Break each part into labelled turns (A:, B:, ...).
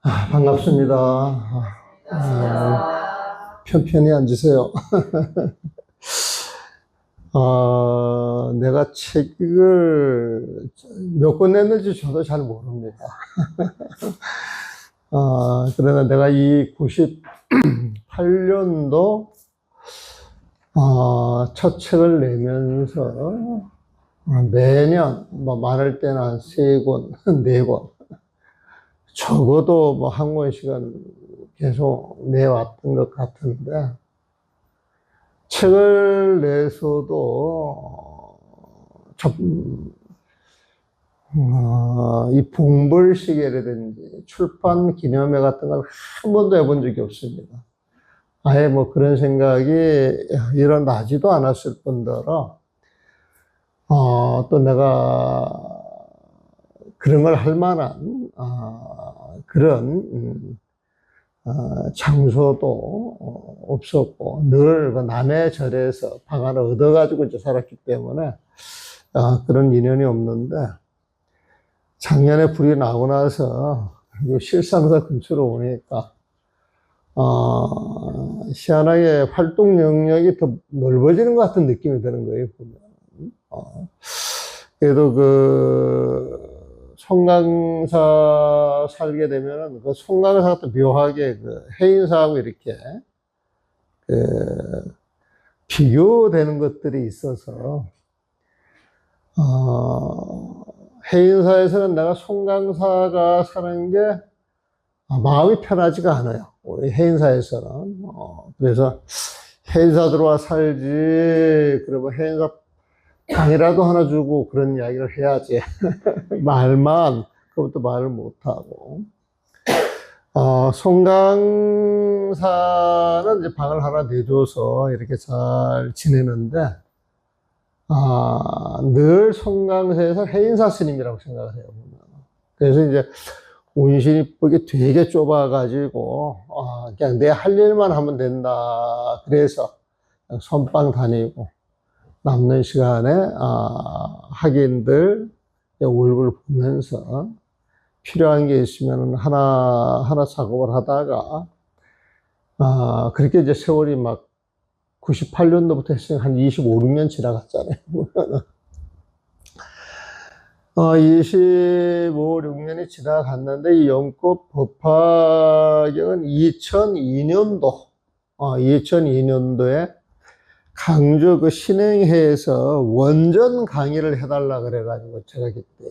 A: 반갑습니다. 편편히 앉으세요. 내가 책을 몇 권 냈는지 저도 잘 모릅니다. 그러나 내가 이 98년도 첫 책을 내면서 매년 뭐 많을 때는 한 3권, 4권, 적어도 뭐 한 권씩은 계속 내왔던 것 같은데, 책을 내서도 이 봉벌시계라든지 출판 기념회 같은 걸 한 번도 해본 적이 없습니다. 아예 뭐 그런 생각이 일어나지도 않았을 뿐더러, 또 내가 그런 걸 할 만한, 그런, 장소도 없었고, 늘 그 남의 절에서 방안을 얻어가지고 이제 살았기 때문에, 그런 인연이 없는데, 작년에 불이 나고 나서, 실상사 근처로 오니까, 희한하게 활동 영역이 더 넓어지는 것 같은 느낌이 드는 거예요, 보면. 그래도 송강사 살게 되면은 그 송강사가 또 묘하게 그 해인사하고 이렇게 비교되는 것들이 있어서, 해인사에서는 내가 송강사가 사는 게 마음이 편하지가 않아요. 우리 해인사에서는. 그래서 해인사 들어와 살지, 그러면 해인사 방이라도 하나 주고 그런 이야기를 해야지. 그것도 말을 못하고. 송강사는 이제 방을 하나 내줘서 이렇게 잘 지내는데, 늘 송강사에서 해인사 스님이라고 생각을 해요. 그래서 이제 운신이 쁘게 되게 좁아가지고, 그냥 내 할 일만 하면 된다. 그래서 그냥 선방 다니고, 남는 시간에, 학인들 얼굴 보면서 필요한 게 있으면 하나 작업을 하다가, 그렇게 이제 세월이 막 98년도부터 했으니 한 25, 6년 지나갔잖아요. 25, 6년이 지나갔는데, 이 영법 법화경은 2002년도에 강주 그 신행회에서 원전 강의를 해달라 그래가지고 제가 그때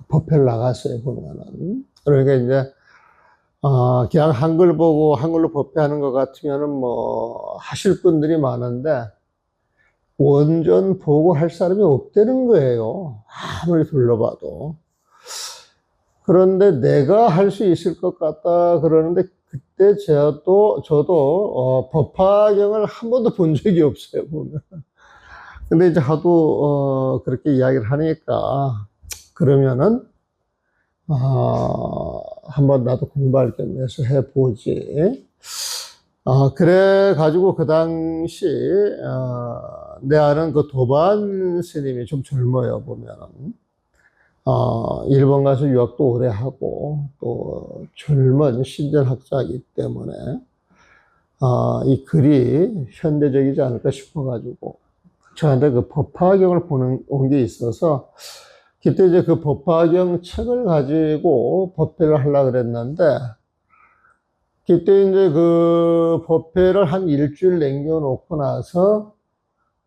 A: 법회를 나갔어요, 보면은. 그러니까 이제, 그냥 한글 보고 한글로 법회하는 것 같으면은 뭐 하실 분들이 많은데, 원전 보고 할 사람이 없다는 거예요. 아무리 둘러봐도. 그런데 내가 할 수 있을 것 같다 그러는데, 그때 저도 법화경을 한 번도 본 적이 없어요, 보면. 근데 이제 하도 그렇게 이야기를 하니까, 그러면은 한번 나도 공부할 겸 해서 해보지. 그래 가지고 그 당시 내 아는 그 도반 스님이 좀 젊어요, 보면은. 일본 가서 유학도 오래 하고, 또 젊은 신전학자이기 때문에, 이 글이 현대적이지 않을까 싶어가지고, 저한테 그 법화경을 온 게 있어서, 그때 이제 그 법화경 책을 가지고 법회를 하려고 그랬는데, 그때 이제 그 법회를 한 일주일 남겨놓고 나서,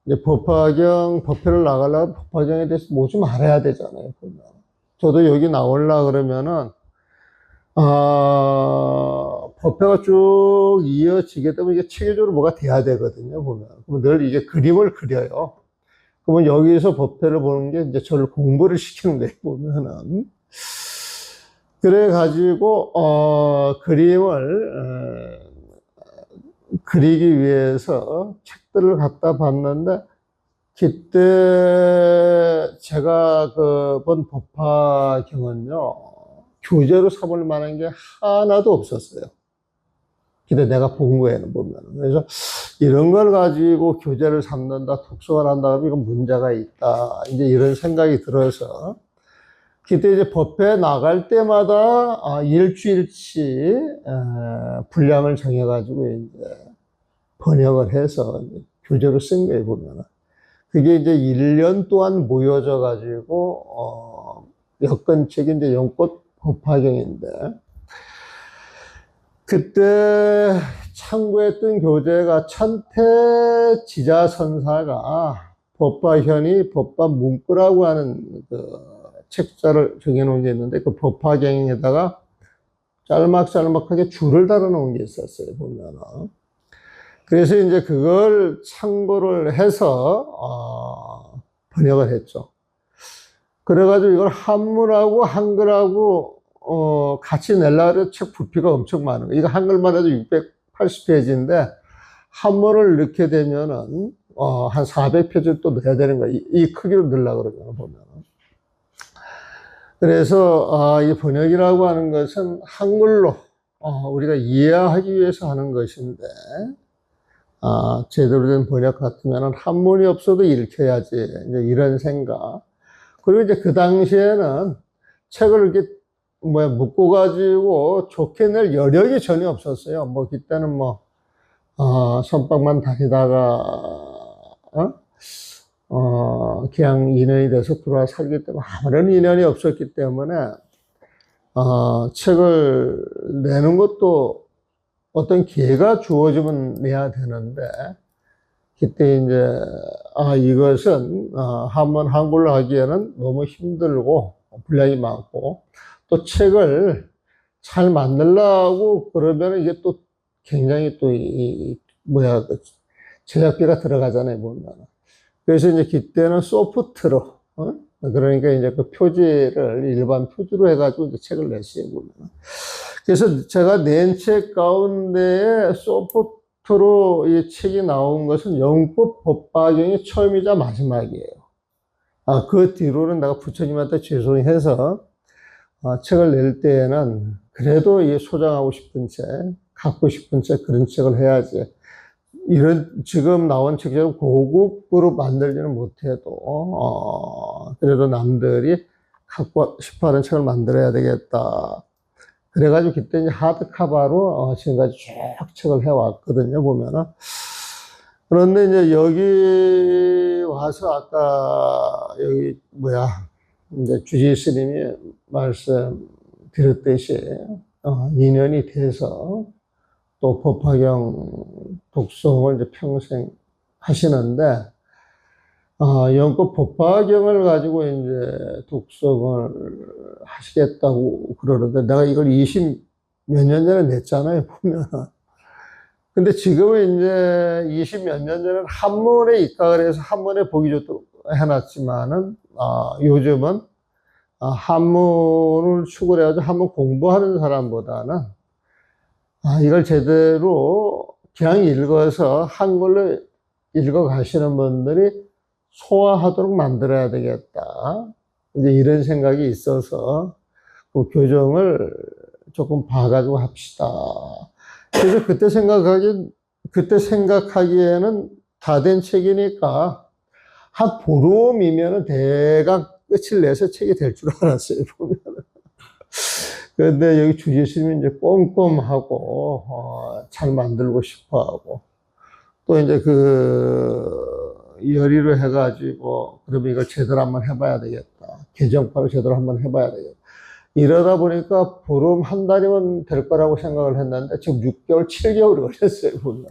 A: 이제 법회를 나가려면 법화경에 대해서 뭐 좀 알아야 되잖아요, 보면. 저도 여기 나오려 그러면은, 법회가 쭉 이어지게 되면 이게 체계적으로 뭐가 돼야 되거든요, 보면. 그러면 늘 이게 그림을 그려요. 그러면 여기서 법회를 보는 게 이제 저를 공부를 시키는 거예요, 보면은. 그래가지고, 그림을, 그리기 위해서 책들을 갖다 봤는데, 그때 제가 본 법화경은요, 교재로 삼을 만한 게 하나도 없었어요. 근데 내가 본 거에는 보면. 그래서 이런 걸 가지고 교재를 삼는다, 독서를 한다, 이건 문제가 있다. 이제 이런 생각이 들어서 그때 이제 법회 나갈 때마다 일주일치 분량을 정해가지고 이제 번역을 해서 교재로 쓴 거예요, 보면은. 그게 이제 1년 동안 모여져 가지고, 여건책이 이제 연꽃 법화경인데, 그때 참고했던 교재가 천태지자선사가 법화현이 법화문구라고 하는 그 책자를 정해놓은 게 있는데, 그 법화경에다가 짤막짤막하게 줄을 달아놓은 게 있었어요, 보면은. 그래서 이제 그걸 참고를 해서, 번역을 했죠. 그래가지고 이걸 한문하고 한글하고, 같이 내려고 해도 책 부피가 엄청 많은 거예요. 이거 한글만 해도 680페이지인데, 한문을 넣게 되면은, 한 400페이지를 또 넣어야 되는 거예요. 이 크기로 넣으려고 그러면, 보면은. 그래서, 이 번역이라고 하는 것은 한글로, 우리가 이해하기 위해서 하는 것인데, 제대로 된 번역 같으면 한문이 없어도 읽혀야지. 이제 이런 생각. 그리고 이제 그 당시에는 책을 이렇게 묶어가지고 좋게 낼 여력이 전혀 없었어요. 뭐, 그때는 선박만 다니다가, 그냥 인연이 돼서 들어와 살기 때문에 아무런 인연이 없었기 때문에, 책을 내는 것도 어떤 기회가 주어지면 내야 되는데, 그때 이제, 이것은, 한번 한글로 하기에는 너무 힘들고, 분량이 많고, 또 책을 잘 만들려고 그러면 이게 또 굉장히 또, 제작비가 들어가잖아요, 보면. 그래서 이제 그때는 소프트로, 그러니까 이제 그 표지를 일반 표지로 해가지고 이제 책을 냈어요, 보면. 그래서 제가 낸 책 가운데에 소프트로 이 책이 나온 것은 연꽃 법화경이 처음이자 마지막이에요. 그 뒤로는 내가 부처님한테 죄송해서, 책을 낼 때에는 그래도 이 소장하고 싶은 책, 갖고 싶은 책, 그런 책을 해야지. 지금 나온 책처럼 고급으로 만들지는 못해도, 그래도 남들이 갖고 싶어 하는 책을 만들어야 되겠다. 그래가지고 그때 이제 하드카바로 지금까지 쭉 책을 해왔거든요, 보면은. 그런데 이제 여기 와서 아까 이제 주지 스님이 말씀드렸듯이, 2년이 돼서 또 법화경 독송을 이제 평생 하시는데, 연꽃 법화경을 가지고 이제 독송을 하시겠다고 그러는데, 내가 이걸 20 몇 년 전에 냈잖아요, 보면. 근데 지금은 이제 20 몇 년 전에는 한문에 입각을 해서 한문에 보기 좋도록 해놨지만은, 요즘은 한문을 추구를 해가지고 한문 공부하는 사람보다는, 이걸 제대로 그냥 읽어서 한글로 읽어 가시는 분들이 소화하도록 만들어야 되겠다. 이제 이런 생각이 있어서 그 교정을 조금 봐가지고 합시다. 그래서 그때 생각하기에는 다 된 책이니까 한 보름이면은 대강 끝을 내서 책이 될 줄 알았어요, 보면은. 그런데 여기 주지스님이 이제 꼼꼼하고, 잘 만들고 싶어 하고, 또 이제 열의로 해가지고, 그러면 이걸 제대로 한번 해봐야 되겠다. 개정파로 제대로 한번 해봐야 되겠다. 이러다 보니까 보름 한 달이면 될 거라고 생각을 했는데, 지금 6개월, 7개월이 걸렸어요, 보면.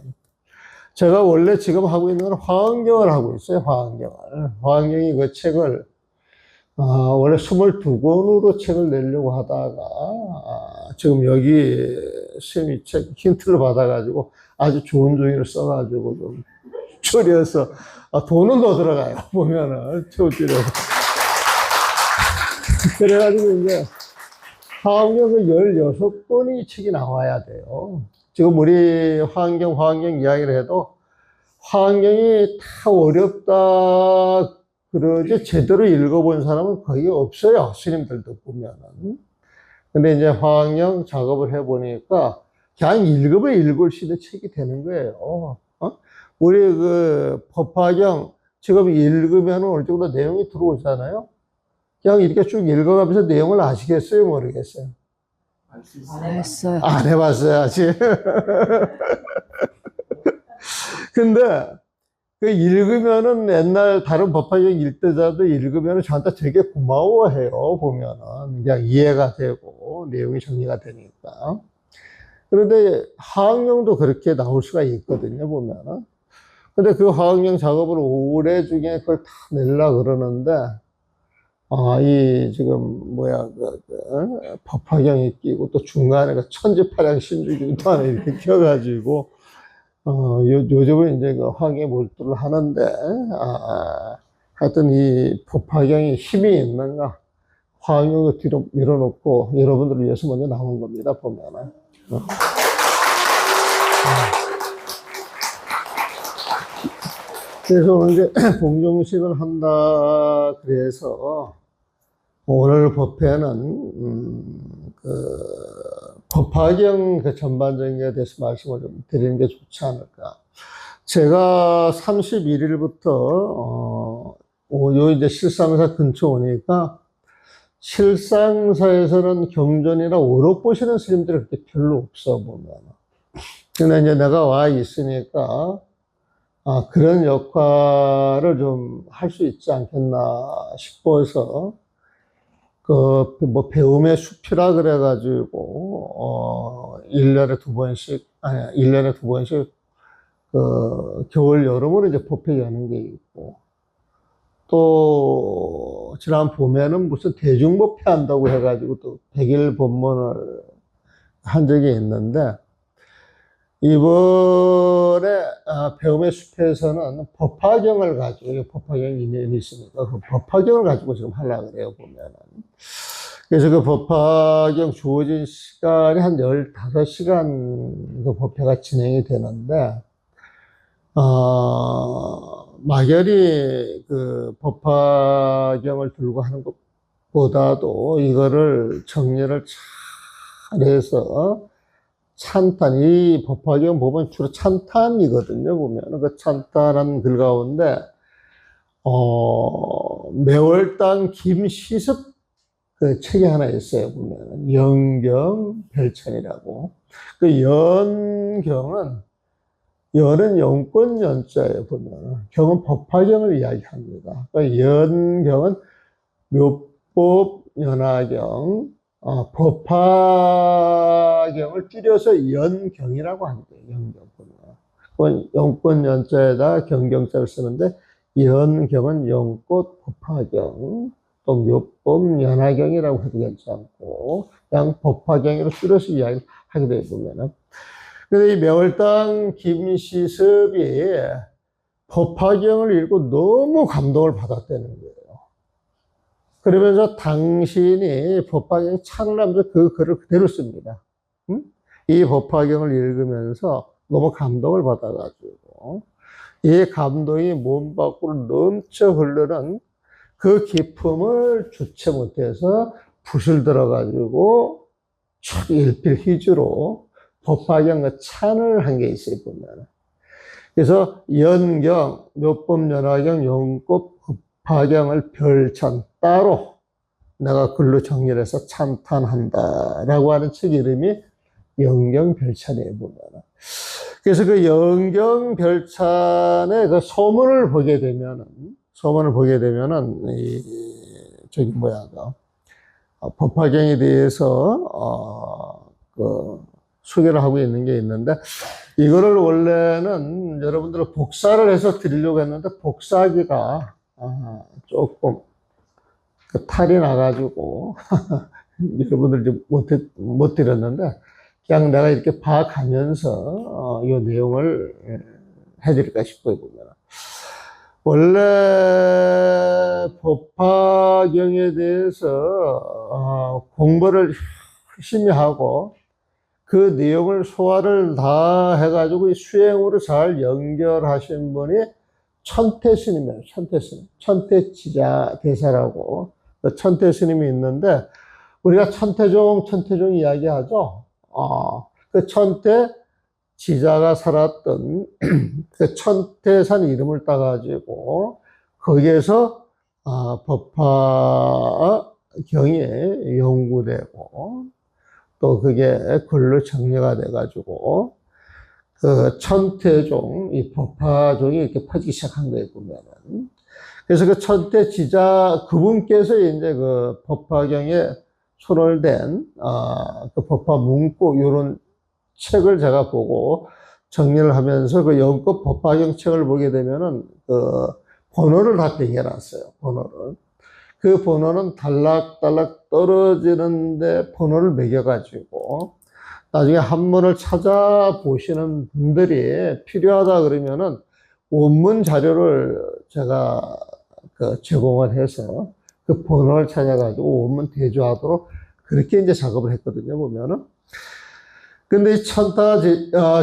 A: 제가 원래 지금 하고 있는 건 화엄경을 하고 있어요, 화엄경을. 화엄경이 그 책을, 원래 22권으로 책을 내려고 하다가, 지금 여기 스님이 책 힌트를 받아가지고 아주 좋은 종이를 써가지고 좀 줄여서, 돈은 더 들어가요, 보면은, 초지로. 그래가지고 이제, 화엄경 16권이 책이 나와야 돼요. 지금 우리 화엄경 이야기를 해도, 화엄경이 다 어렵다, 그러지 제대로 읽어본 사람은 거의 없어요. 스님들도 보면은. 근데 이제 화엄경 작업을 해보니까 그냥 읽으면 읽을 수 있는 책이 되는 거예요. 우리 법화경 지금 읽으면 어느 정도 내용이 들어오잖아요. 그냥 이렇게 쭉 읽어가면서 내용을 아시겠어요? 모르겠어요?
B: 알 수
C: 안
B: 있어요.
C: 했어요.
A: 안 해봤어요, 아직. 근데, 그 읽으면은 옛날 다른 법화경 읽대자도 읽으면은 저한테 되게 고마워해요, 보면은. 그냥 이해가 되고, 내용이 정리가 되니까. 그런데 화학령도 그렇게 나올 수가 있거든요, 보면은. 근데 그 화학령 작업을 올해 중에 그걸 다 내려고 그러는데, 지금, 법화경이 끼고 또 중간에 그 천지파량 신주기도 또 하나 이렇게 껴가지고, 요즘은 이제 그 화학에 몰두를 하는데, 하여튼 이 법화경이 힘이 있는가? 화학령을 뒤로 밀어놓고 여러분들을 위해서 먼저 나온 겁니다, 보면은. 그래서 오늘 이제 봉종식을 한다 그래서 오늘 법회는 법화경 그 전반적인 것에 대해서 말씀을 좀 드리는 게 좋지 않을까. 제가 31일부터 요 이제 실상사 근처 오니까 실상사에서는 경전이나 오록 보시는 스님들이 그렇게 별로 없어 보면. 근데 이제 내가 와 있으니까 그런 역할을 좀 할 수 있지 않겠나 싶어서, 배움의 숲이라 그래가지고, 1년에 두 번씩, 겨울, 여름으로 이제 법회 여는 게 있고, 또, 지난 봄에는 무슨 대중법회 한다고 해가지고 또 100일 법문을 한 적이 있는데, 이번에 배움의 숲에서는 법화경을 가지고, 법화경이 인연이 있으니까 그 법화경을 가지고 지금 하려고 그래요, 보면은. 그래서 그 법화경 주어진 시간이 한 15시간 그 법회가 진행이 되는데, 막연히 그 법화경을 들고 하는 것보다도 이거를 정리를 잘 해서 찬탄, 이 법화경 보면 주로 찬탄이거든요, 보면. 그 찬탄한 글 가운데, 매월당 김시습 그 책이 하나 있어요, 보면. 연경 별천이라고. 그 연은 영권 연자예요, 보면. 경은 법화경을 이야기합니다. 그 연경은 묘법 연화경, 법화경을 줄여서 연경이라고 합니다. 연경. 영권 연자에다 경경자를 쓰는데, 연경은 영꽃 법화경, 또 묘법 연화경이라고 해도 괜찮고, 그냥 법화경으로 줄여서 이야기하게 되면. 근데 이 매월당 김시섭이 법화경을 읽고 너무 감동을 받았다는 거예요. 그러면서 당신이 법화경 찬을 하면서 그 글을 그대로 씁니다. 이 법화경을 읽으면서 너무 감동을 받아가지고 이 감동이 몸 밖으로 넘쳐 흐르는 그 기품을 주체 못해서 붓을 들어가지고 일필휘주로 법화경 그 찬을 한 게 있어요, 보면. 그래서 연경, 묘법연화경, 용꽃 법화경을 별찬 따로 내가 글로 정리를 해서 찬탄한다라고 하는 책 이름이 연경별찬이에요, 보면. 그래서 그 연경별찬의 그 소문을 보게 되면은, 법화경에 대해서, 소개를 하고 있는 게 있는데, 이거를 원래는 여러분들 복사를 해서 드리려고 했는데, 복사하기가, 조금, 탈이 나가지고, 여러분들 못 드렸는데, 그냥 내가 이렇게 봐가면서, 이 내용을 해드릴까 싶어요, 보면. 원래 법화경에 대해서, 공부를 열심히 하고, 그 내용을 소화를 다 해가지고 수행으로 잘 연결하신 분이 천태스님이에요. 천태스님. 천태지자 대사라고. 그 천태스님이 있는데, 우리가 천태종 이야기하죠. 그 천태지자가 살았던 그 천태산 이름을 따가지고, 거기에서 법화경이 연구되고, 또 그게 글로 정리가 돼가지고, 그 천태종, 이 법화종이 이렇게 퍼지기 시작한 거예요, 보면은. 그래서 그 천태지자, 그분께서 이제 그 법화경에 손을 댄, 그 법화 문구, 요런 책을 제가 보고 정리를 하면서 그 연급 법화경 책을 보게 되면은 그 번호를 다 매겨놨어요, 번호를. 그 번호는 달락달락 떨어지는데 번호를 매겨가지고 나중에 한문을 찾아보시는 분들이 필요하다 그러면은 원문 자료를 제가 그 제공을 해서 그 번호를 찾아가지고 원문 대조하도록 그렇게 이제 작업을 했거든요, 보면은. 근데 이 천타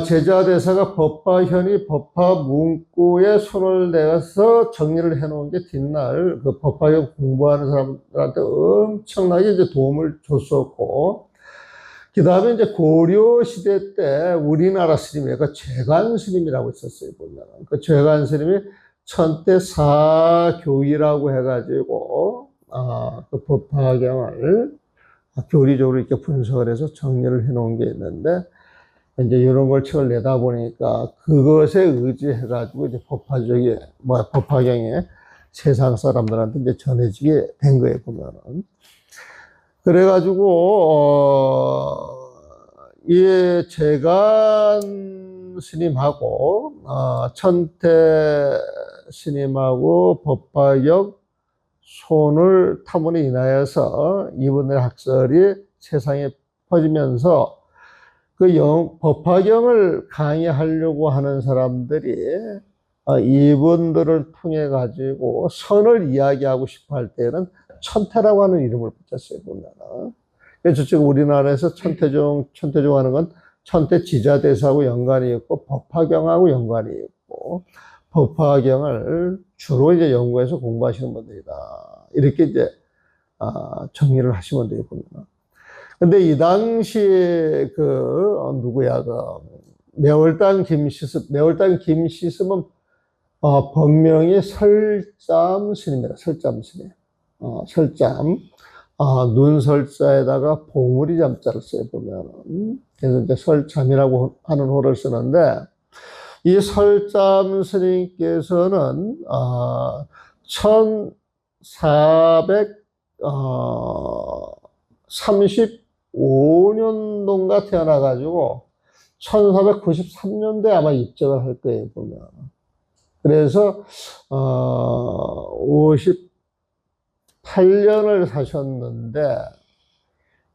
A: 제자대사가 법화현이 법화 문구에 손을 대서 정리를 해놓은 게 뒷날 그 법화경 공부하는 사람들한테 엄청나게 이제 도움을 줬었고, 그 다음에 이제 고려 시대 때 우리나라 스님이 그 죄관 스님이라고 있었어요, 보면. 그 죄관 스님이 천태사교이라고 해가지고, 그 법화경을 교리적으로 이렇게 분석을 해서 정리를 해 놓은 게 있는데, 이제 이런 걸 책을 내다 보니까 그것에 의지해가지고 이제 법화경에 세상 사람들한테 이제 전해지게 된 거예요, 보면은. 그래가지고, 이 재간 스님하고, 천태 스님하고 법화경 손을 타문에 인하여서 이분의 학설이 세상에 퍼지면서 그 법화경을 강의하려고 하는 사람들이 이분들을 통해 가지고 선을 이야기하고 싶어 할 때는 천태라고 하는 이름을 붙였어요, 보면은. 그래서 지금 우리나라에서 천태종 하는 건 천태지자대사하고 연관이 있고 법화경하고 연관이 있고, 법화경을 주로 이제 연구해서 공부하시는 분들이다, 이렇게 이제 정리를 하시면 돼요, 보면. 근데 이 당시 누구야, 매월당 김시습은 법명이 설잠 스님이다, 설잠 스님. 설잠. 눈설자에다가 봉우리 잠자를 써요, 보면은. 그래서 이제 설잠이라고 하는 호를 쓰는데, 이 설잠 스님께서는 1435년도인가 태어나가지고 1493년도에 아마 입적을 할 거예요, 보면. 그래서 58년을 사셨는데,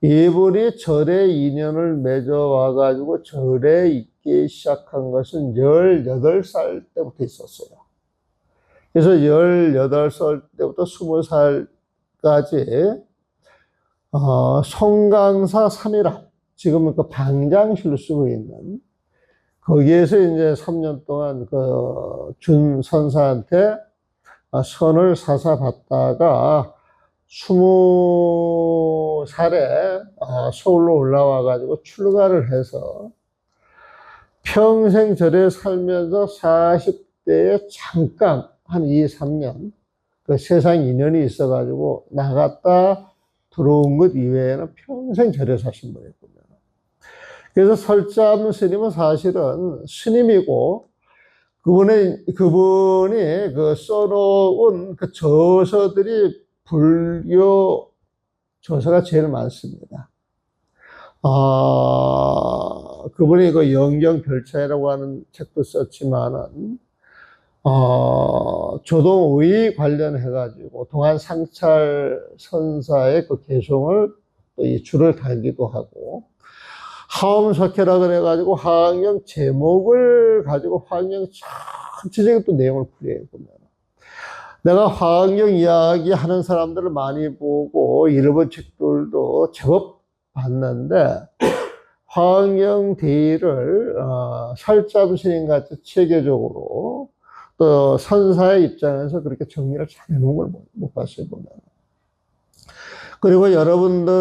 A: 이분이 절에 인연을 맺어와가지고 절에 있기 시작한 것은 18살 때부터 있었어요. 그래서 18살 때부터 20살까지, 송강사 3일함, 지금은 그 방장실로 쓰고 있는, 거기에서 이제 3년 동안 그 준선사한테 선을 사사받다가 20살에 서울로 올라와가지고 출가를 해서 평생 절에 살면서 40대에 잠깐 한 2, 3년 그 세상 인연이 있어가지고 나갔다 들어온 것 이외에는 평생 절에 사신 분이에요. 그래서 설잠 스님은 사실은 스님이고, 그분이 그 써놓은 그 저서들이 불교 저서가 제일 많습니다. 그분이 그 영경별차이라고 하는 책도 썼지만은, 조동의 관련해가지고 동안상찰 선사의 그 개송을 또 이 줄을 달기도 하고, 하엄석회라 그래가지고 화엄경 제목을 가지고 화엄경 전체적인 또 내용을 풀이해요, 보면. 내가 화엄경 이야기 하는 사람들을 많이 보고 일본 책들도 제법 봤는데, 화엄경 대의를 설잠 스님 같이 체계적으로 또 선사의 입장에서 그렇게 정리를 잘 해놓은 걸 못 봤어요, 보면. 그리고 여러분들이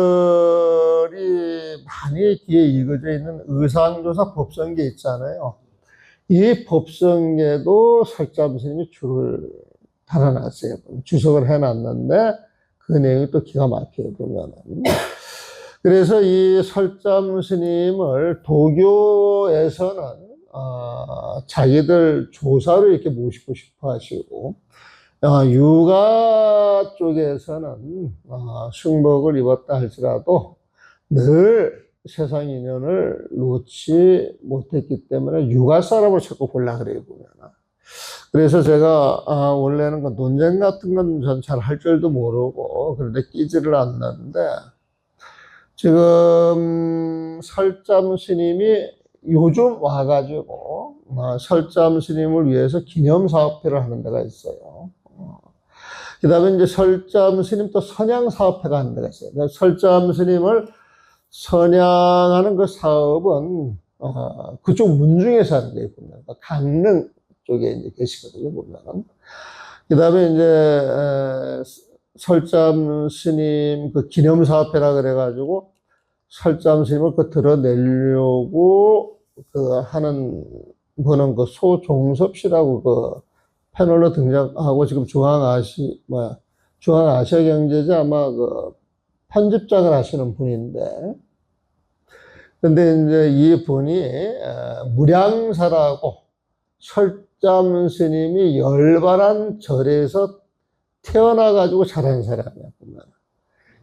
A: 많이 뒤에 읽어져 있는 의상조사 법성계 있잖아요. 이 법성계도 설잠 스님이 줄을 달아놨어요. 주석을 해놨는데 그 내용이 또 기가 막혀요, 보면은. 그래서 이 설잠 스님을 도교에서는 자기들 조사로 이렇게 모시고 싶어 하시고, 유가 쪽에서는 승복을 입었다 할지라도 늘 세상 인연을 놓지 못했기 때문에 유가 사람을 자꾸 보려 그래요, 보면. 그래서 제가 원래는 그 논쟁 같은 건 전 잘 할 줄도 모르고 그런데 끼지를 않는데, 지금 설잠 스님이 요즘 와가지고 설잠 스님을 위해서 기념사업회를 하는 데가 있어요. 그 다음에 이제 설잠 스님 또 선양사업회가 하는 데가 있어요. 그러니까 설잠 스님을 선양하는 그 사업은 그쪽 문중에서 하는 게 있군요. 그러니까 강릉 쪽에 이제 계시거든요, 보면은. 그 다음에 이제 설잠 스님 그 기념사업회라 그래가지고 설잠 스님을 그 드러내려고 그 하는 분은 그 소종섭 씨라고 그 패널로 등장하고 지금 중앙아시아경제지 아마 그 편집장을 하시는 분인데, 근데 이제 이 분이 무량사라고 설잠 스님이 열반한 절에서 태어나가지고 자란 사람이야, 보면.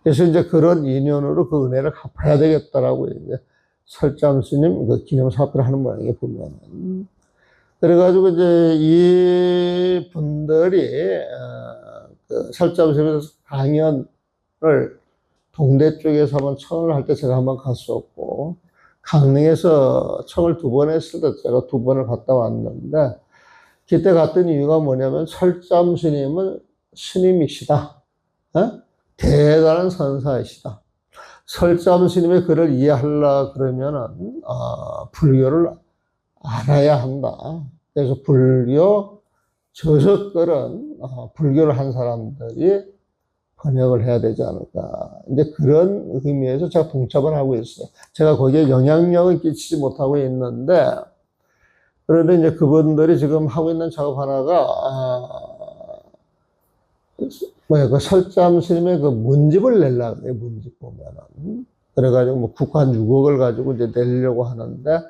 A: 그래서 이제 그런 인연으로 그 은혜를 갚아야 되겠다라고 이제 설잠 스님 그 기념사업을 하는 모양이에요, 보면은. 그래가지고 이제 이 분들이, 그 설잠 스님에서 강연을 동대 쪽에서 한번 청을 할 때 제가 한번 갔었고, 강릉에서 청을 2번 했을 때 제가 2번을 갔다 왔는데, 그때 갔던 이유가 뭐냐면 설잠 스님은 스님이시다. 대단한 선사이시다. 설잠 스님의 글을 이해하려 그러면은, 불교를 알아야 한다. 그래서 불교 저서글은, 불교를 한 사람들이 번역을 해야 되지 않을까. 이제 그런 의미에서 제가 동참을 하고 있어요. 제가 거기에 영향력을 끼치지 못하고 있는데, 그런데 이제 그분들이 지금 하고 있는 작업 하나가, 그 설잠 스님의 그 문집을 내려고 그래요, 문집 보면은. 그래가지고 뭐 국한 6억을 가지고 이제 내려고 하는데,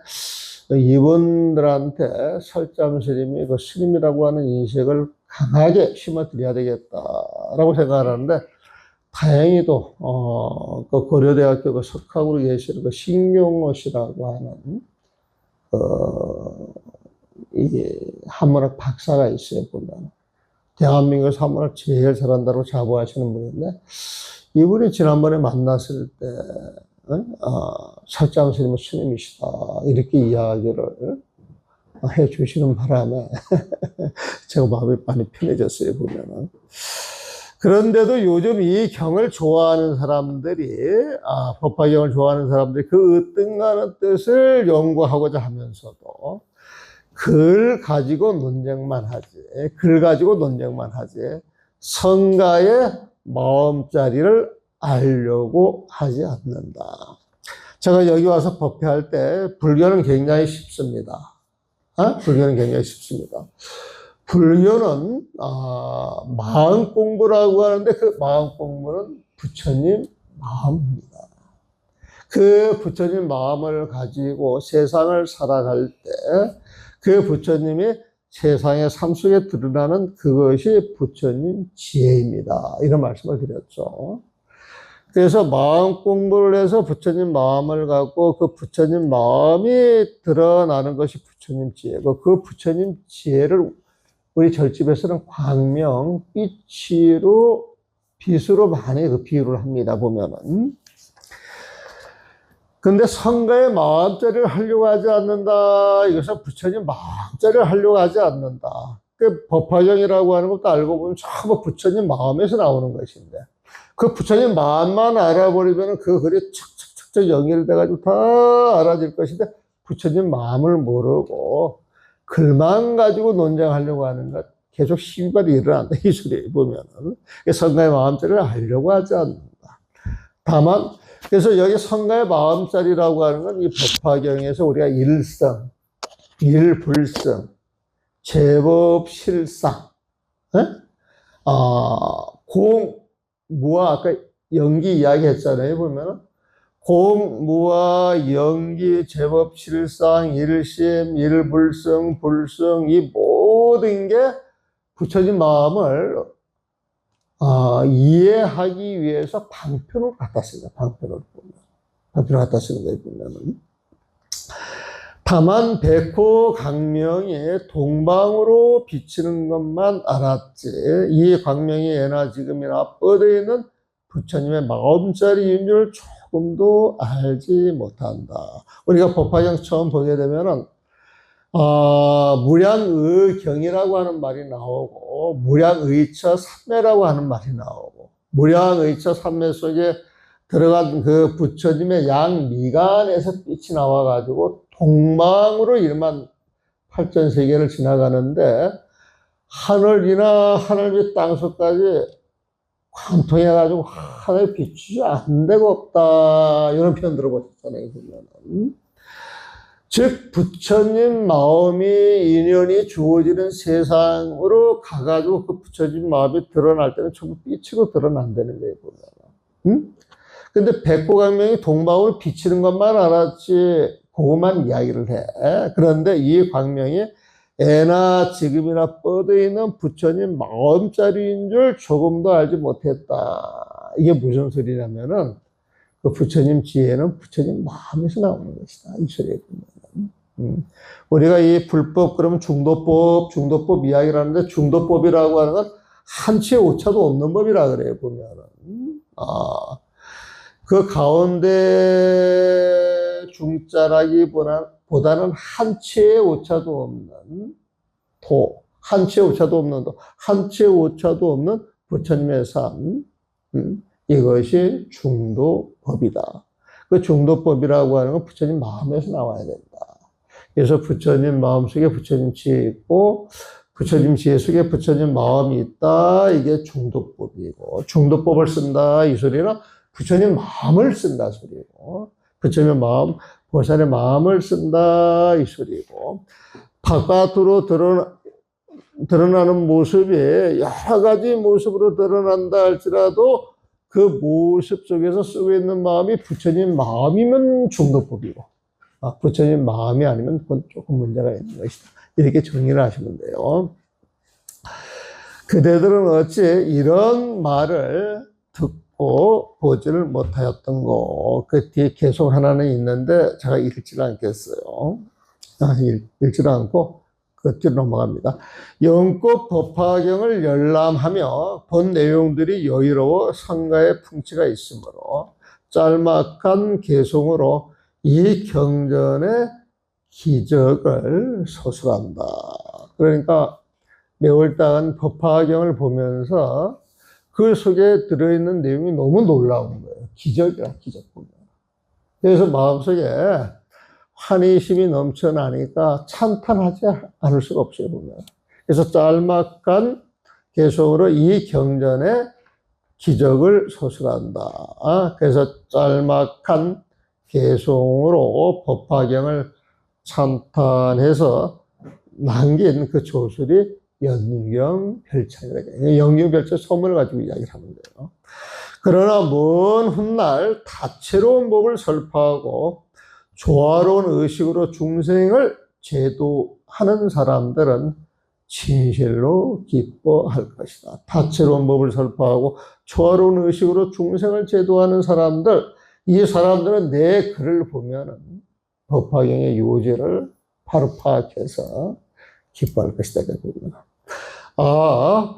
A: 이분들한테 설잠 스님이 그 스님이라고 하는 인식을 강하게 심어드려야 되겠다라고 생각하는데, 다행히도, 그 고려대학교 그 석학으로 계시는 그 신경호 씨라고 하는, 이게 한문학 박사가 있어요, 보면. 대한민국에서 한문을 제일 잘한다고 자부하시는 분인데, 이분이 지난번에 만났을 때, 설잠 스님은 스님이시다, 이렇게 이야기를 해 주시는 바람에, 제가 마음이 많이 편해졌어요, 보면은. 그런데도 요즘 이 경을 좋아하는 사람들이, 법화경을 좋아하는 사람들이 그 으뜸가는 뜻을 연구하고자 하면서도, 글 가지고 논쟁만 하지, 글 가지고 논쟁만 하지, 성가의 마음자리를 알려고 하지 않는다. 제가 여기 와서 법회할 때 불교는 굉장히 쉽습니다. 불교는 굉장히 쉽습니다. 불교는 마음 공부라고 하는데 그 마음 공부는 부처님 마음입니다. 그 부처님 마음을 가지고 세상을 살아갈 때 그 부처님이 세상의 삶 속에 드러나는 그것이 부처님 지혜입니다. 이런 말씀을 드렸죠. 그래서 마음 공부를 해서 부처님 마음을 갖고 그 부처님 마음이 드러나는 것이 부처님 지혜고, 그 부처님 지혜를 우리 절집에서는 광명, 빛으로 많이 그 비유를 합니다, 보면은. 근데 성가의 마음자리를 하려고 하지 않는다. 이것은 부처님 마음자리를 하려고 하지 않는다. 그 법화경이라고 하는 것도 알고 보면 전부 부처님 마음에서 나오는 것인데, 그 부처님 마음만 알아버리면 그 글이 착착착착 연결돼가지고 다 알아질 것인데, 부처님 마음을 모르고 글만 가지고 논쟁하려고 하는 것, 계속 시비발이 일어난다, 이 소리 보면은. 성가의 마음자리를 하려고 하지 않는다. 다만, 그래서 여기 성가의 마음자리라고 하는 건 이 법화경에서 우리가 일성, 일불성, 제법실상, 무와 아까 연기 이야기 했잖아요. 보면은 무와 연기, 제법, 실상, 일심, 일불성, 불성, 이 모든 게 부처님 마음을 이해하기 위해서 방편을 갖다 씁니다. 방편을 갖다 쓰는 거예요, 보면은. 다만 백호 광명이 동방으로 비치는 것만 알았지, 이 광명이 예나 지금이나 뻗어 있는 부처님의 마음자리 윤율을 조금도 알지 못한다. 우리가 법화경 처음 보게 되면은 무량의경이라고 하는 말이 나오고, 무량의처 삼매라고 하는 말이 나오고, 무량의처 삼매 속에 들어간 그 부처님의 양미간에서 빛이 나와가지고 동방으로 1만 8천 세계를 지나가는데, 하늘이나 하늘 밑 땅속까지 관통해가지고 하늘 비추지 않는 데가 없다. 이런 표현 들어보셨잖아요, 보면은. 즉, 부처님 마음이 인연이 주어지는 세상으로 가가지고 그 부처님 마음이 드러날 때는 전부 삐치고 드러난다는 거예요, 보면. 근데 백호광명이 동방으로 비치는 것만 알았지, 그것만 이야기를 해. 그런데 이 광명이 애나 지금이나 뻗어 있는 부처님 마음자리인 줄 조금도 알지 못했다. 이게 무슨 소리냐면은, 그 부처님 지혜는 부처님 마음에서 나오는 것이다. 이 소리에 보면. 우리가 이 불법, 그러면 중도법 이야기를 하는데, 중도법이라고 하는 건 한치의 오차도 없는 법이라 그래요, 보면은. 그 가운데 중자라기보다는 한치의 오차도 없는 한치의 오차도 없는 부처님의 삶, 이것이 중도법이다. 그 중도법이라고 하는 건 부처님 마음에서 나와야 된다. 그래서 부처님 마음 속에 부처님 지혜 있고, 부처님 지혜 속에 부처님 마음이 있다. 이게 중도법이고, 중도법을 쓴다. 이 소리는 부처님 마음을 쓴다 소리고, 부처님의 마음, 보살의 마음을 쓴다 이 소리고, 바깥으로 드러나는 모습이 여러 가지 모습으로 드러난다 할지라도 그 모습 속에서 쓰고 있는 마음이 부처님 마음이면 중도법이고, 부처님 마음이 아니면 그건 조금 문제가 있는 것이다. 이렇게 정리를 하시면 돼요. 그대들은 어찌 이런 말을 듣고 보지를 못하였던 거. 그 뒤에 계속 하나는 있는데 제가 읽지를 않겠어요. 읽지를 않고 그 뒤로 넘어갑니다. 영꽃 법화경을 열람하며 본 내용들이 여유로워 성가의 풍치가 있으므로 짤막한 개송으로 이 경전의 기적을 소술한다. 그러니까 매월당 법화경을 보면서 그 속에 들어있는 내용이 너무 놀라운 거예요. 기적이야, 기적 보면. 그래서 마음속에 환희심이 넘쳐나니까 찬탄하지 않을 수가 없어요, 보면. 그래서 짤막한 개송으로 이 경전의 기적을 소술한다. 그래서 짤막한 개송으로 법화경을 찬탄해서 남긴 그 조술이 연경별찬이라고. 연경별찬 소문을 가지고 이야기를 하는 거예요. 그러나 먼 훗날 다채로운 법을 설파하고 조화로운 의식으로 중생을 제도하는 사람들은 진실로 기뻐할 것이다. 다채로운 법을 설파하고 조화로운 의식으로 중생을 제도하는 사람들, 이 사람들은 내 글을 보면은 법화경의 요지를 바로 파악해서 기뻐할 것이다.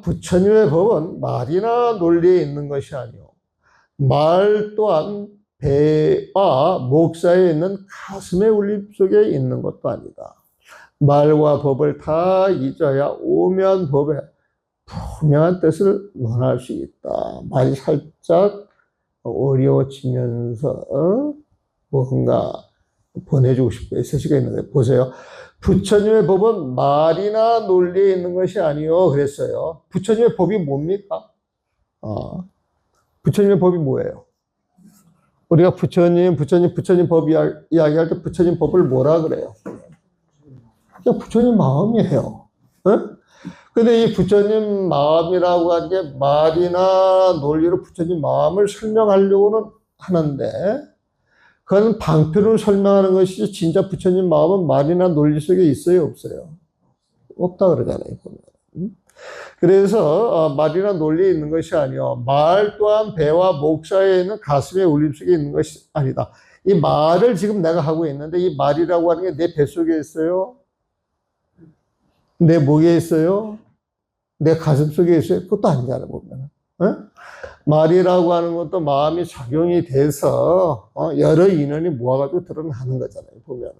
A: 부처님의 법은 말이나 논리에 있는 것이 아니오. 말 또한 배와 목사에 있는 가슴의 울림 속에 있는 것도 아니다. 말과 법을 다 잊어야 오묘한 법의 분명한 뜻을 논할 수 있다. 말이 살짝 어려워지면서 뭔가 보내주고 싶어요. 세시가 있는 거예요. 보세요. 부처님의 법은 말이나 논리에 있는 것이 아니요 그랬어요. 부처님의 법이 뭡니까? 부처님의 법이 뭐예요? 우리가 부처님 법 이야기할 때 부처님 법을 뭐라 그래요? 그냥 부처님 마음이에요. 네? 근데 이 부처님 마음이라고 하는 게 말이나 논리로 부처님 마음을 설명하려고는 하는데, 그건 방편으로 설명하는 것이지, 진짜 부처님 마음은 말이나 논리 속에 있어요, 없어요? 없다 그러잖아요, 보면. 그래서 말이나 논리에 있는 것이 아니요, 말 또한 배와 목 사이에 있는 가슴의 울림 속에 있는 것이 아니다. 이 말을 지금 내가 하고 있는데, 이 말이라고 하는 게 내 뱃속에 있어요? 내 목에 있어요? 내 가슴 속에 있어요? 그것도 아니잖아요, 보면. 말이라고 하는 것도 마음이 작용이 돼서 여러 인연이 모아가지고 드러나는 거잖아요, 보면은.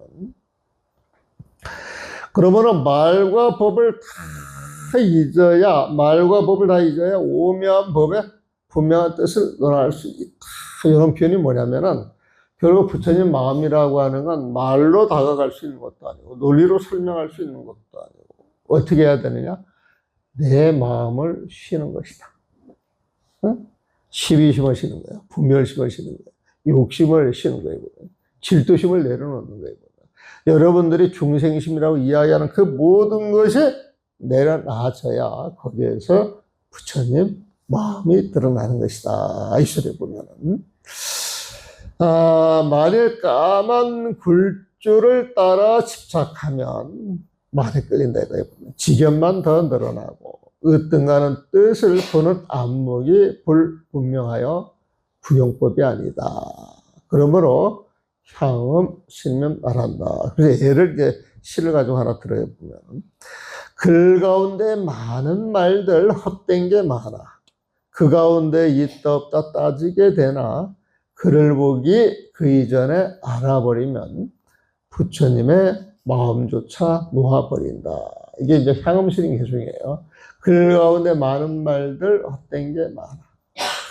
A: 그러면은 말과 법을 다 잊어야, 말과 법을 다 잊어야 오묘한 법의 분명한 뜻을 논할 수 있다. 이런 표현이 뭐냐면은, 결국 부처님 마음이라고 하는 건 말로 다가갈 수 있는 것도 아니고, 논리로 설명할 수 있는 것도 아니고, 어떻게 해야 되느냐? 내 마음을 쉬는 것이다. 시비심을 쉬는 거야. 분별심을 쉬는 거야. 욕심을 쉬는 거예요. 질투심을 내려놓는 거예요. 여러분들이 중생심이라고 이야기하는 그 모든 것이 내려놔져야 거기에서 부처님 마음이 드러나는 것이다. 이 소리에 보면은. 만일 까만 굴줄을 따라 집착하면 말에 끌린다. 지견만 더 늘어나고, 으뜸가는 뜻을 보는 안목이 불분명하여 구용법이 아니다. 그러므로 향음, 신명 말한다. 그래서 예를 이제 시를 가지고 하나 들어보면, 글 가운데 많은 말들 헛된 게 많아. 그 가운데 있다 없다 따지게 되나, 글을 보기 그 이전에 알아버리면 부처님의 마음조차 놓아버린다. 이게 이제 향음신인 개중이에요. 글 가운데 많은 말들 헛된 게 많아.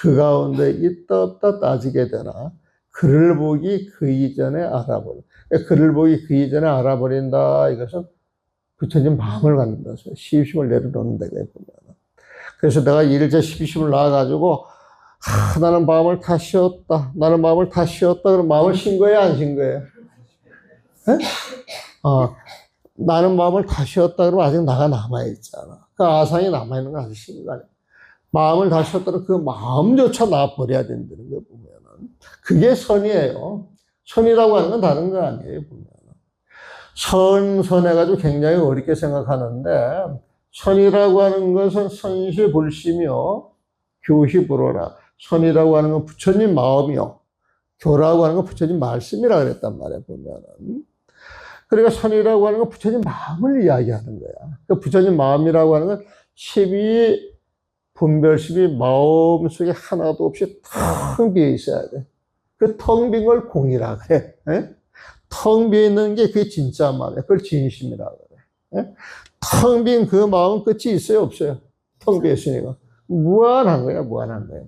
A: 그 가운데 있다 없다 따지게 되나 글을 보기 그 이전에 알아버린다. 글을 보기 그 이전에 알아버린다. 이것은 부처님 마음을 갖는다. 시비심을 내려놓는 데가 보면. 그래서 내가 일제 시비심을 놔가지고 나는 마음을 다 쉬었다. 나는 마음을 다 쉬었다. 그럼 마음을 쉰 거예요, 안 쉰 거예요? 나는 마음을 다 쉬었다 그러면 아직 나가 남아있잖아. 그 아상이 남아있는 거 아직 쉬는 거 아니야. 마음을 다 쉬었다면 그 마음조차 놔버려야 된다는 거 보면은. 그게 선이에요. 선이라고 하는 건 다른 거 아니에요, 보면은. 선해가지고 굉장히 어렵게 생각하는데, 선이라고 하는 것은 선시불심이요. 교희불호라. 선이라고 하는 건 부처님 마음이요. 교라고 하는 건 부처님 말씀이라 그랬단 말이에요, 보면은. 그러니까 선이라고 하는 건 부처님 마음을 이야기하는 거야. 그러니까 부처님 마음이라고 하는 건 십이 분별심이 마음 속에 하나도 없이 텅 비어 있어야 돼. 그 텅 빈 걸 공이라 그래. 텅 비어 있는 게 그게 진짜 마음이야. 그걸 진심이라 그래. 텅 빈 그 마음 끝이 있어요, 없어요? 텅 비어 있으니까. 무한한 거야, 무한한 거야.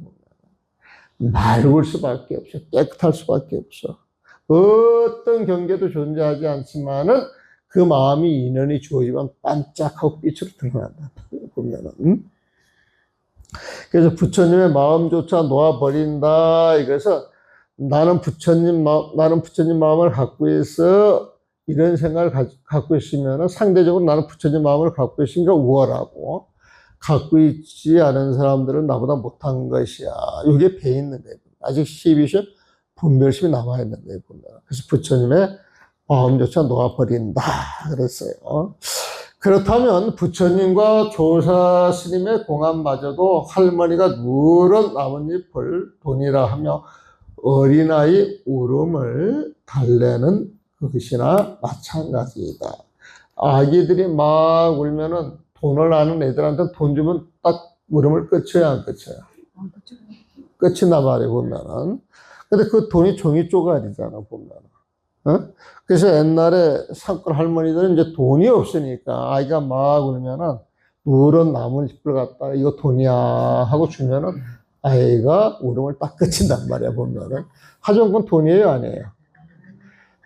A: 맑을 수밖에 없어. 깨끗할 수밖에 없어. 어떤 경계도 존재하지 않지만은 그 마음이 인연이 주어지면 반짝하고 빛으로 드러난다. 보면은. 그래서 부처님의 마음조차 놓아버린다. 이것은 나는 부처님 마음을 갖고 있어. 이런 생각을 갖고 있으면 상대적으로 나는 부처님 마음을 갖고 있으니까 우월하고, 갖고 있지 않은 사람들은 나보다 못한 것이야. 이게 배 있는 거예요. 아직 시비심, 분별심이 남아있는 거예요. 그래서 부처님의 마음조차 놓아버린다. 그랬어요. 그렇다면 부처님과 조사 스님의 공안마저도 할머니가 누런 나뭇잎을 돈이라 하며 어린아이 울음을 달래는 그것이나 마찬가지이다. 아기들이 막 울면은 돈을 아는 애들한테 돈 주면 딱 울음을 끝쳐야 안 끝쳐요? 끝인단 말이에요, 보면은. 근데 그 돈이 종이 쪼가리잖아, 보면은. 그래서 옛날에 산골 할머니들은 이제 돈이 없으니까 아이가 막 울면은 누런 나뭇잎을 갖다가 이거 돈이야 하고 주면은 아이가 울음을 딱 끝인단 말이야, 보면은. 하지만 그건 돈이에요, 아니에요?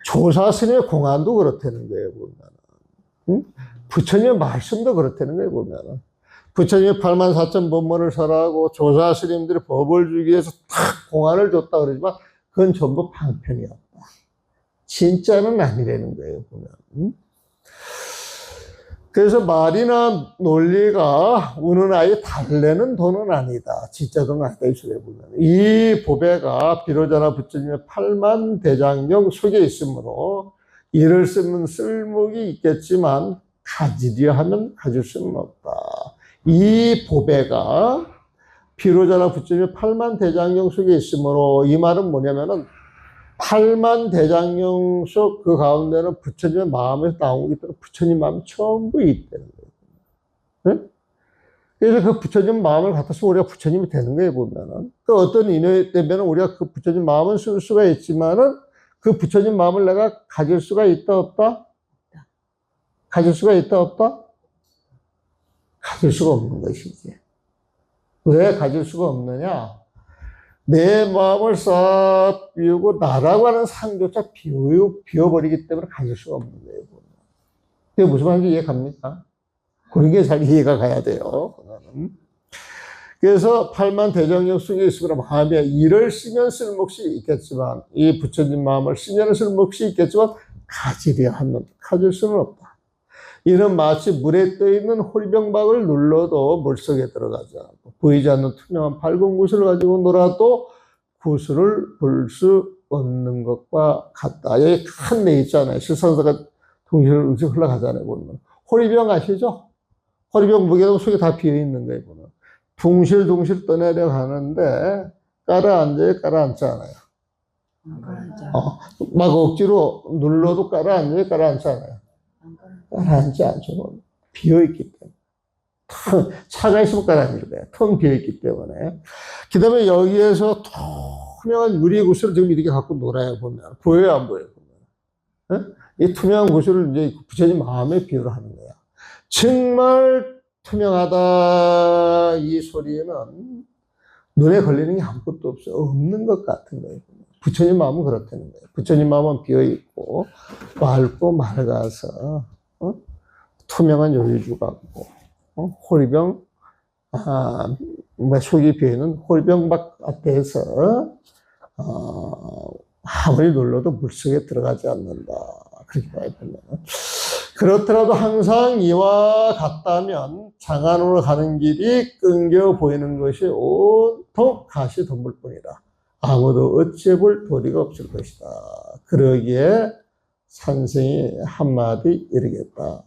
A: 조사 스님의 공안도 그렇다는 거예요, 보면은. 부처님의 말씀도 그렇다는 거예요, 보면은. 부처님이 84,000 법문을 설하고 조사 스님들이 법을 주기 위해서 탁 공안을 줬다 그러지만 그건 전부 방편이었다. 진짜는 아니라는 거예요, 보면. 그래서 말이나 논리가 우는 아이 달래는 돈은 아니다. 진짜 돈 아니다. 이 소리에 보면. 이 보배가 비로자나 부처님의 팔만대장경 속에 있으므로 이를 쓰면 쓸모가 있겠지만 가지려 하면 가질 수는 없다. 이 보배가 비로자나 부처님의 팔만대장경 속에 있으므로 이 말은 뭐냐면은 팔만대장경 속 그 가운데는 부처님의 마음에서 나온 게 부처님 마음이 전부 있다는 거예요. 네? 그래서 그 부처님 마음을 갖다서 우리가 부처님이 되는 거예요, 보면은. 그 어떤 인연 때문에 우리가 그 부처님 마음을 쓸 수가 있지만은 그 부처님 마음을 내가 가질 수가 있다, 없다? 가질 수가 있다, 없다? 가질 수가 없는 것이지. 왜 가질 수가 없느냐? 내 마음을 싹 비우고 나라고 하는 상조차 비워버리기 때문에 가질 수가 없는 거예요. 그게 무슨 말인지 이해 갑니까? 그런 게 잘 이해가 가야 돼요. 그래서 팔만대장경 속에 있으므로 마음에 이를 쓰면 쓸몫이 있겠지만 이 부처님 마음을 쓰면 쓸몫이 있겠지만 가지려 하면 가질 수는 없다. 이는 마치 물에 떠있는 호리병박을 눌러도 물속에 들어가지 않고 보이지 않는 투명한 밝은 구슬을 가지고 놀아도 구슬을 볼 수 없는 것과 같다. 여기 큰 데 있잖아요. 실선사가 동시를 흘러가잖아요. 보면 호리병 아시죠? 호리병 무게도 속에 다 비어있는 거예요. 보면 둥실둥실 떠내려 가는데 깔아앉지 않아요. 막 억지로 눌러도 깔아앉지 않아요. 깔아앉지 않죠. 비어있기 때문에. 차가 있으면 깔아앉을 거예요. 텅 비어있기 때문에. 그 다음에 여기에서 투명한 유리 구슬을 지금 이렇게 갖고 놀아요, 보면. 보여요, 안 보여요? 보면. 이 투명한 구슬을 이제 부처님 마음에 비유를 하는 거야. 정말 투명하다, 이 소리에는 눈에 걸리는 게 아무것도 없어요. 없는 것 같은 거예요. 부처님 마음은 그렇다는 거예요. 부처님 마음은 비어있고, 맑고 맑아서, 투명한 요리주 같고, 호리병, 속이 비어있는 호리병박 앞에서, 아무리 눌러도 물속에 들어가지 않는다. 그렇게 봐야 되면. 그렇더라도 항상 이와 같다면 장안으로 가는 길이 끊겨 보이는 것이 온통 가시 덤불뿐이다. 아무도 어찌해볼 도리가 없을 것이다. 그러기에 산승이 한마디 이르겠다.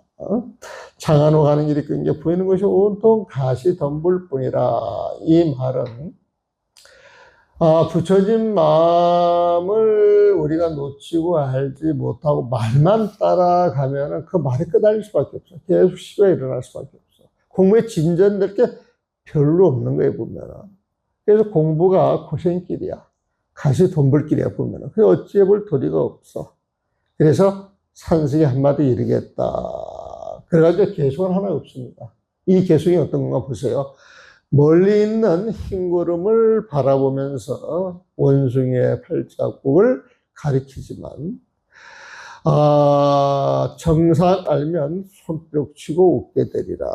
A: 장안으로 가는 길이 끊겨 보이는 것이 온통 가시 덤불뿐이라. 이 말은 부처님 마음을 우리가 놓치고 알지 못하고 말만 따라가면은 그 말이 끄달릴 수밖에 없어. 계속 시가 일어날 수밖에 없어. 공부에 진전될 게 별로 없는 거예요, 보면은. 그래서 공부가 고생길이야. 가시 덤불길이야, 보면은. 그게 어찌해볼 도리가 없어. 그래서 산승이 한마디 이르겠다. 그래가지고 개송은 하나 없습니다. 이 개송이 어떤 건가 보세요. 멀리 있는 흰 구름을 바라보면서 원숭이의 팔자국을 가리키지만, 정상 알면 손뼉치고 웃게 되리라.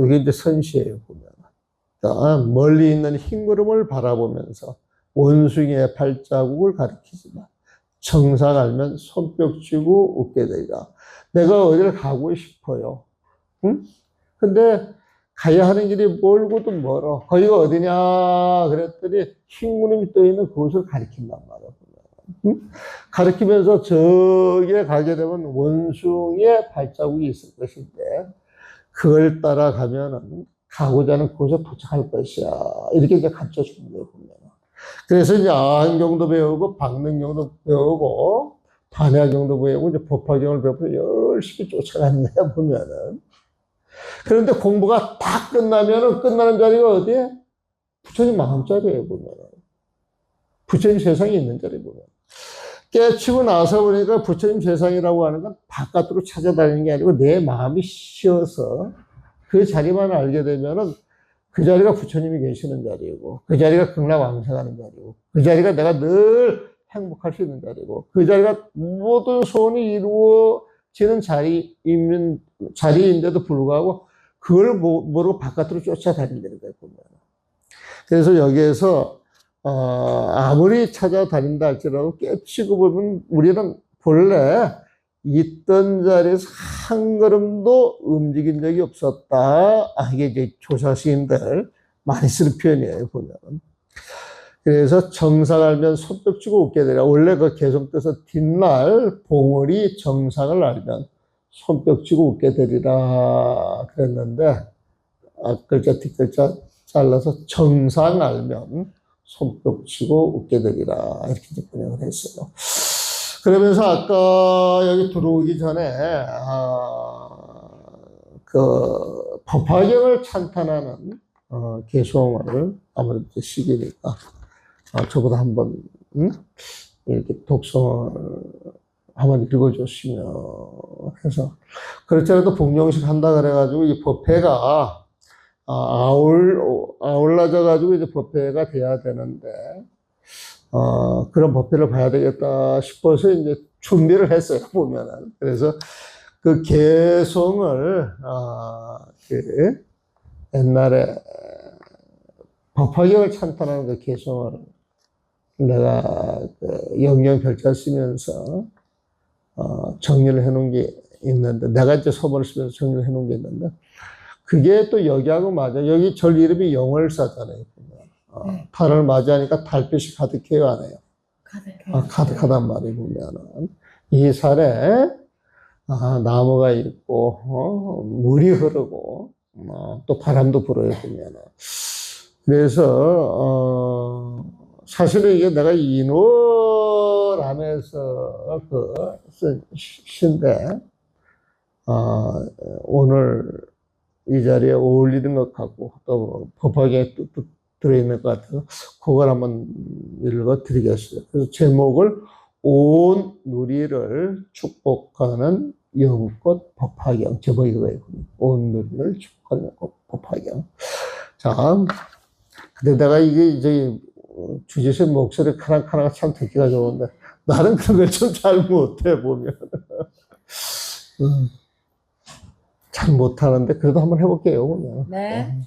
A: 이게 이제 선시예요, 보면. 그러니까 멀리 있는 흰 구름을 바라보면서 원숭이의 발자국을 가리키지만, 정상 알면 손뼉치고 웃게 되리라. 내가 어디를 가고 싶어요. 응? 근데 가야 하는 길이 멀고도 멀어. 거기가 어디냐 그랬더니 흰 구름이 떠있는 그곳을 가리킨단 말이야. 응? 가리키면서 저기에 가게 되면 원숭이의 발자국이 있을 것인데 그걸 따라가면은 가고자 하는 그곳에 도착할 것이야. 이렇게 이제 가르쳐 주는 거예요, 보면. 그래서 이제 아한경도 배우고 박능경도 배우고 반야경도 배우고 이제 법화경을 배우고 열심히 쫓아가는 거야, 보면은. 그런데 공부가 다 끝나면은 끝나는 자리가 어디에? 부처님 마음자리에 보면은. 부처님 세상에 있는 자리에 보면. 깨치고 나서 보니까 부처님 세상이라고 하는 건 바깥으로 찾아다니는 게 아니고 내 마음이 쉬어서 그 자리만 알게 되면은 그 자리가 부처님이 계시는 자리이고 그 자리가 극락왕생하는 자리고 그 자리가 내가 늘 행복할 수 있는 자리고 그 자리가 모든 소원이 이루어지는 자리인데도 불구하고 그걸 모르고 바깥으로 쫓아다닌다는 거예요, 보면. 그래서 여기에서 아무리 찾아다닌다 할지라도 깨치고 보면 우리는 본래 있던 자리에서 한 걸음도 움직인 적이 없었다. 이게 이제 조사시인들 많이 쓰는 표현이에요, 보면. 그래서 정상 알면 손뼉 치고 웃게 되라. 원래 그 개성 뜻은 뒷날 봉우리 정상을 알면 손뼉 치고 웃게 되리라 그랬는데, 앞글자 뒷글자 잘라서 정상 알면 손뼉 치고 웃게 되리라 이렇게 번역을 했어요. 그러면서 아까 여기 들어오기 전에 그 법화경을 찬탄하는 개송을 아무래도 시기니까 저보다 한번 이렇게 독성을 한번 읽어줬으면 해서. 그렇잖아도 복령식 한다 그래가지고 이 법회가 아울러져가지고 이제 법회가 돼야 되는데, 그런 법회를 봐야 되겠다 싶어서 이제 준비를 했어요, 보면은. 그래서 그 개성을, 그 옛날에 법화경을 찬탄하는 그 개성을 내가 그 영영 별자 쓰면서, 정리를 해 놓은 게 있는데, 내가 이제 서문을 쓰면서 정리를 해 놓은 게 있는데, 그게 또 여기하고 맞아. 여기 절 이름이 영월사잖아요. 달을 맞이하니까 달빛이 가득해요, 안 해요? 가득해요. 가득하단 말이에요, 보면은. 이 살에, 나무가 있고, 물이 흐르고, 또 바람도 불어요, 보면은. 그래서, 사실은 이게 내가 인월암에서 쓴 시인데, 오늘 이 자리에 어울리는 것 같고, 또 법화경에 또 들어있는 것 같아서, 그걸 한번 읽어 드리겠어요. 그래서 제목을 온 누리를 축복하는 영꽃 법화경. 제목이 그거예요. 온 누리를 축복하는 영꽃 법화경. 자, 근데 내가 이게 이제 주제식 목소리 카랑카랑 참 듣기가 좋은데, 나는 그걸 좀 잘 못해, 보면. 잘 못하는데, 그래도 한번 해볼게요, 보면.
B: 네.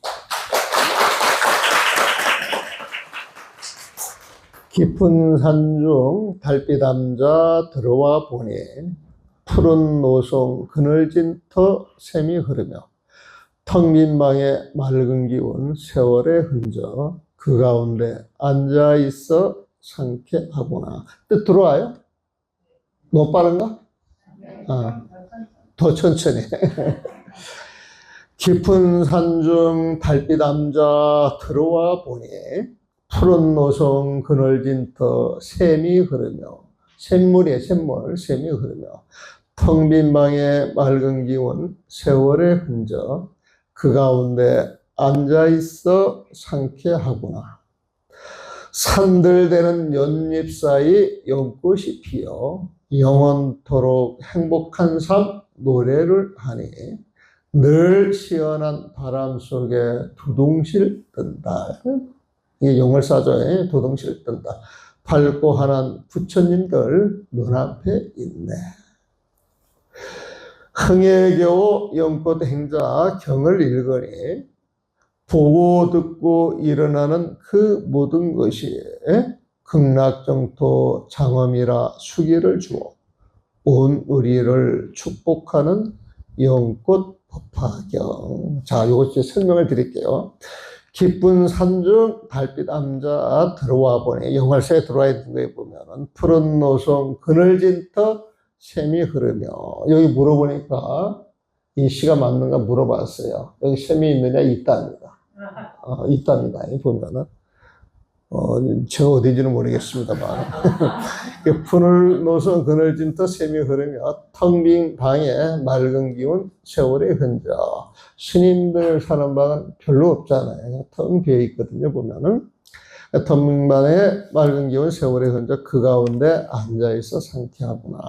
A: 깊은 산중 달빛 암자 들어와 보니 푸른 노송 그늘진 터 샘이 흐르며 텅 빈 방에 맑은 기운 세월의 흔적 그 가운데 앉아 있어 상쾌하구나. 뜻 들어와요? 너무 빠른가? 더 천천히. 깊은 산중 달빛 암자 들어와 보니 푸른 노송 그늘진 터 샘이 흐르며, 샘물이에요, 샘물, 샘이 흐르며 텅 빈 방에 맑은 기운 세월의 흔적 그 가운데 앉아있어 상쾌하구나. 산들대는 연잎 사이 연꽃이 피어 영원토록 행복한 삶 노래를 하니 늘 시원한 바람 속에 두둥실 뜬다. 이게 영월사조에 두둥실 뜬다. 밝고 환한 부처님들 눈앞에 있네. 흥에 겨워 연꽃 행자 경을 읽으니 보고 듣고 일어나는 그 모든 것이 극락정토 장엄이라 수기를 주어 온 우리를 축복하는 연꽃 법화경. 자, 요거 이제 설명을 드릴게요. 깊은 산중 달빛 암자 들어와 보니, 영월사에 들어와 있는 거에 보면은 푸른 노송 그늘진 터 샘이 흐르며, 여기 물어보니까 이 시가 맞는가 물어봤어요. 여기 샘이 있느냐? 있답니다. 있답니다. 보면은 제가 어딘지는 모르겠습니다만 푸른 노송 그늘진 터 샘이 흐르며 텅 빈 방에 맑은 기운 세월의 흔적. 스님들 사는 방은 별로 없잖아요. 텅 비어 있거든요, 보면은. 텅 빈 방에 맑은 기운 세월의 흔적 그 가운데 앉아있어 상쾌하구나.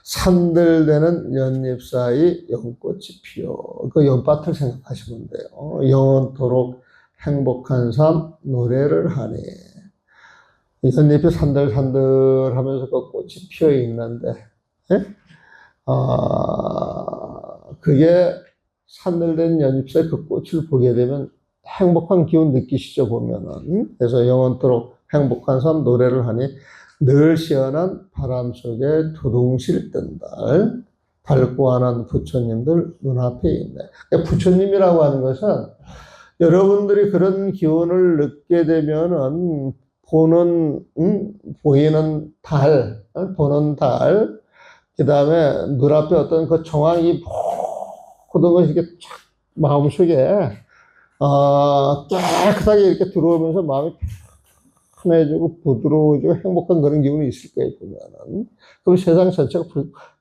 A: 산들대는 연잎 사이 연꽃이 피어. 그 연밭을 생각하시면 돼요. 영원토록 행복한 삶 노래를 하니. 연잎이 산들산들 하면서 그 꽃이 피어 있는데, 그게 산들된 연잎새 그 꽃을 보게 되면 행복한 기운 느끼시죠, 보면은. 그래서 영원토록 행복한 삶 노래를 하니 늘 시원한 바람 속에 두둥실 뜬 달, 밝고 환한 부처님들 눈앞에 있네. 부처님이라고 하는 것은 여러분들이 그런 기운을 느끼게 되면은 보이는 달, 보는 달, 그 다음에 눈앞에 어떤 그 정황이 모든 것이 이렇게 쫙 마음속에, 깨끗하게 이렇게 들어오면서 마음이 편해지고 부드러워지고 행복한 그런 기분이 있을 거예요, 보면은. 그럼 세상 전체가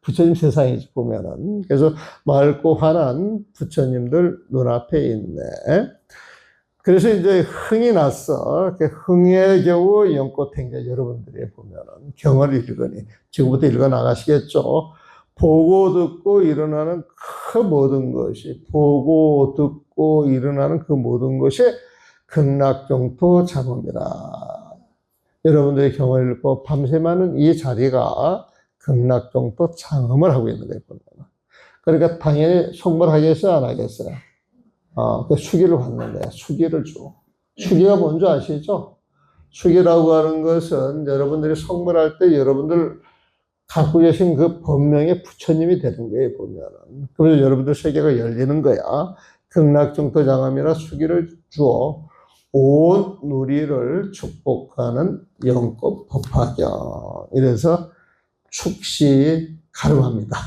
A: 부처님 세상이지, 보면은. 그래서 맑고 환한 부처님들 눈앞에 있네. 그래서 이제 흥이 났어. 그 흥에 겨우 연꽃 행자 여러분들이 보면은 경을 읽으니 지금부터 읽어 나가시겠죠. 보고 듣고 일어나는 그 모든 것이, 보고 듣고 일어나는 그 모든 것이 극락정토 장엄이라. 여러분들이 경을 읽고 밤새마는 이 자리가 극락정토 장엄을 하고 있는 거예요, 보면. 그러니까 당연히 속물하겠어요, 안 하겠어요? 그 수기를 받는 거야. 수기를 줘. 수기가 뭔지 아시죠? 수기라고 하는 것은 여러분들이 성물할 때 여러분들 갖고 계신 그 본명의 부처님이 되는 거예요, 보면은. 그래서 여러분들 세계가 열리는 거야. 극락정토장엄이라 수기를 주어 온 누리를 축복하는 영꽃 법화경. 이래서 축시 가름합니다.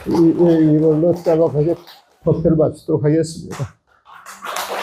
A: 네. 이걸로 짜박하게 법회를 마치도록 하겠습니다.